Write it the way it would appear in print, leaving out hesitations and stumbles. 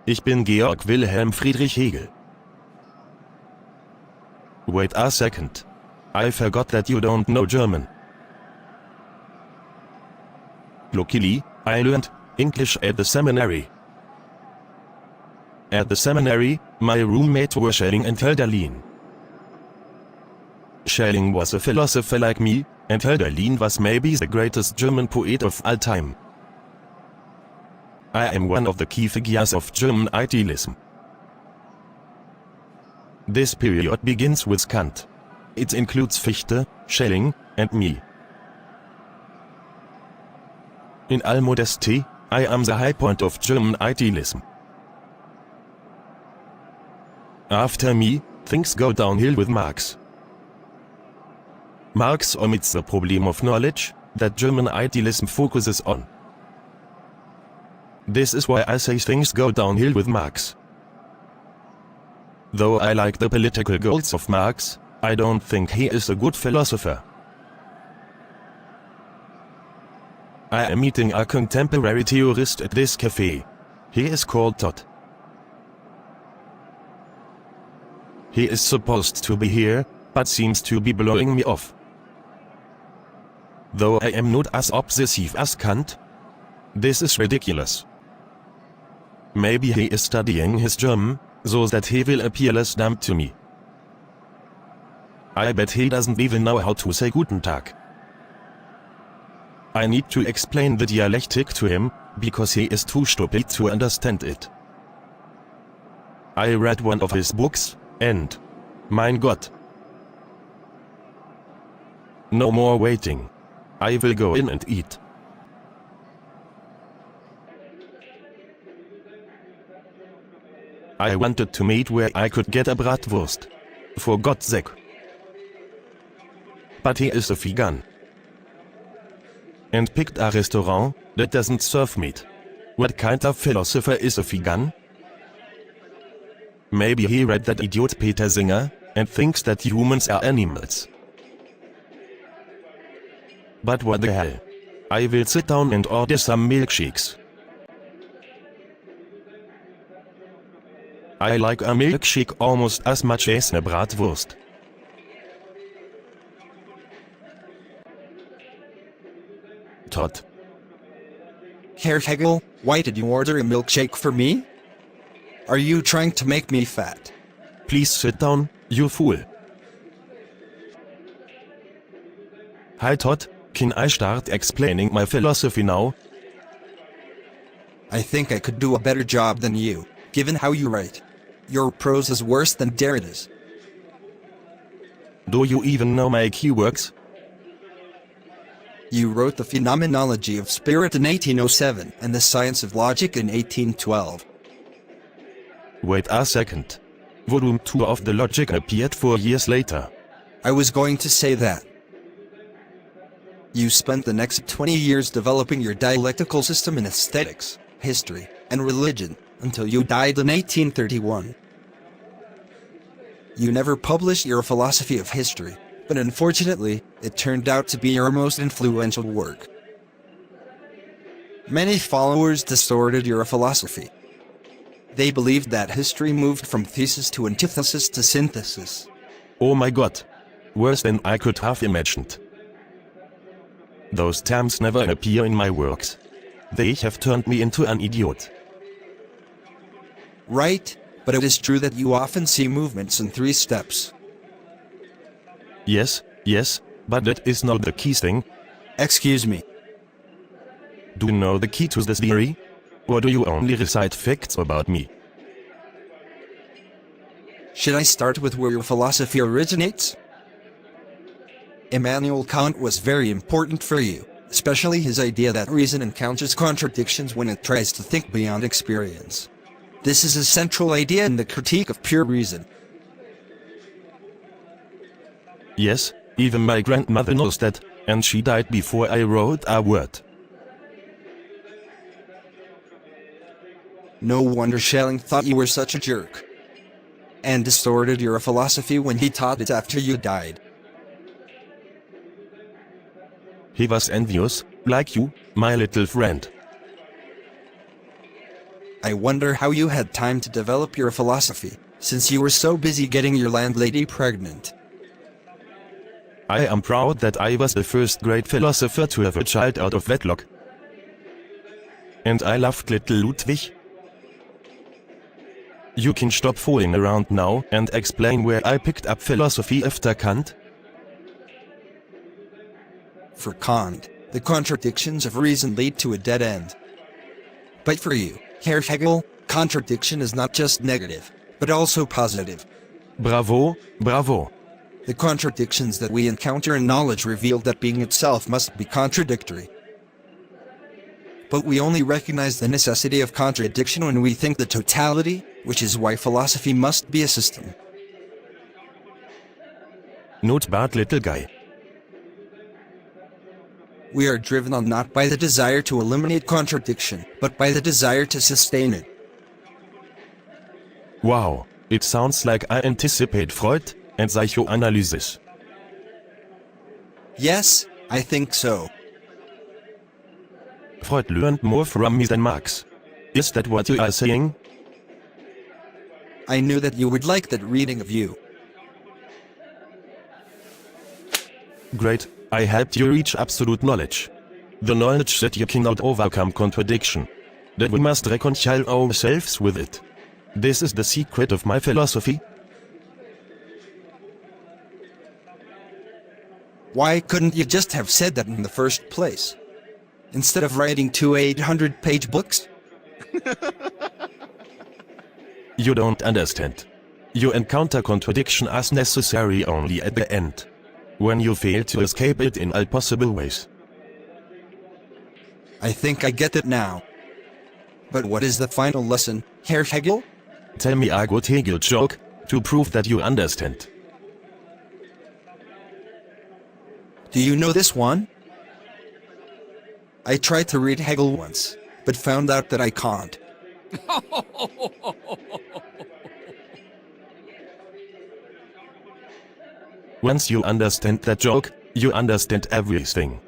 Ich bin Georg Wilhelm Friedrich Hegel. Wait a second. I forgot that you don't know German. Luckily, I learned English at the seminary. At the seminary, my roommate were Schelling and Hölderlin. Schelling was a philosopher like me, and Hölderlin was maybe the greatest German poet of all time. I am one of the key figures of German idealism. This period begins with Kant. It includes Fichte, Schelling, and me. In all modesty, I am the high point of German idealism. After me, things go downhill with Marx. Marx omits the problem of knowledge that German idealism focuses on. This is why I say things go downhill with Marx. Though I like the political goals of Marx, I don't think he is a good philosopher. I am meeting a contemporary theorist at this café. He is called Todd. He is supposed to be here, but seems to be blowing me off. Though I am not as obsessive as Kant. This is ridiculous. Maybe he is studying his German, so that he will appear less dumb to me. I bet he doesn't even know how to say Guten Tag. I need to explain the dialectic to him, because he is too stupid to understand it. I read one of his books, and mein Gott. No more waiting. I will go in and eat. I wanted to meet where I could get a bratwurst. For God's sake. But he is a vegan. And picked a restaurant that doesn't serve meat. What kind of philosopher is a vegan? Maybe he read that idiot Peter Singer, and thinks that humans are animals. But what the hell? I will sit down and order some milkshakes. I like a milkshake almost as much as a bratwurst. Todd. Herr Hegel, why did you order a milkshake for me? Are you trying to make me fat? Please sit down, you fool. Hi Todd, can I start explaining my philosophy now? I think I could do a better job than you, given how you write. Your prose is worse than Derrida's. Do you even know my keywords? You wrote the Phenomenology of Spirit in 1807 and the Science of Logic in 1812. Wait a second. Volume 2 of the Logic appeared 4 years later. I was going to say that. You spent the next 20 years developing your dialectical system in aesthetics, history, and religion, until you died in 1831. You never published your philosophy of history, but unfortunately, it turned out to be your most influential work. Many followers distorted your philosophy. They believed that history moved from thesis to antithesis to synthesis. Oh my god. Worse than I could have imagined. Those terms never appear in my works. They have turned me into an idiot. Right, but it is true that you often see movements in 3 steps. Yes, but that is not the key thing. Excuse me. Do you know the key to this theory? Or do you only recite facts about me? Should I start with where your philosophy originates? Immanuel Kant was very important for you, especially his idea that reason encounters contradictions when it tries to think beyond experience. This is a central idea in the critique of pure reason. Yes, even my grandmother knows that, and she died before I wrote a word. No wonder Schelling thought you were such a jerk. And distorted your philosophy when he taught it after you died. He was envious, like you, my little friend. I wonder how you had time to develop your philosophy, since you were so busy getting your landlady pregnant. I am proud that I was the first great philosopher to have a child out of wedlock. And I loved little Ludwig. You can stop fooling around now and explain where I picked up philosophy after Kant. For Kant, the contradictions of reason lead to a dead end. But for you, Herr Hegel, contradiction is not just negative, but also positive. Bravo, bravo. The contradictions that we encounter in knowledge reveal that being itself must be contradictory. But we only recognize the necessity of contradiction when we think the totality, which is why philosophy must be a system. Not bad, little guy. We are driven on not by the desire to eliminate contradiction, but by the desire to sustain it. Wow, it sounds like I anticipate Freud and psychoanalysis. Yes, I think so. Freud learned more from me than Marx. Is that what you are saying? I knew that you would like that reading of you. Great, I helped you reach absolute knowledge. The knowledge that you cannot overcome contradiction. That we must reconcile ourselves with it. This is the secret of my philosophy. Why couldn't you just have said that in the first place? Instead of writing 2 800-page books? You don't understand. You encounter contradiction as necessary only at the end. When you fail to escape it in all possible ways. I think I get it now. But what is the final lesson, Herr Hegel? Tell me a good Hegel joke, to prove that you understand. Do you know this one? I tried to read Hegel once, but found out that I can't. Once you understand that joke, you understand everything.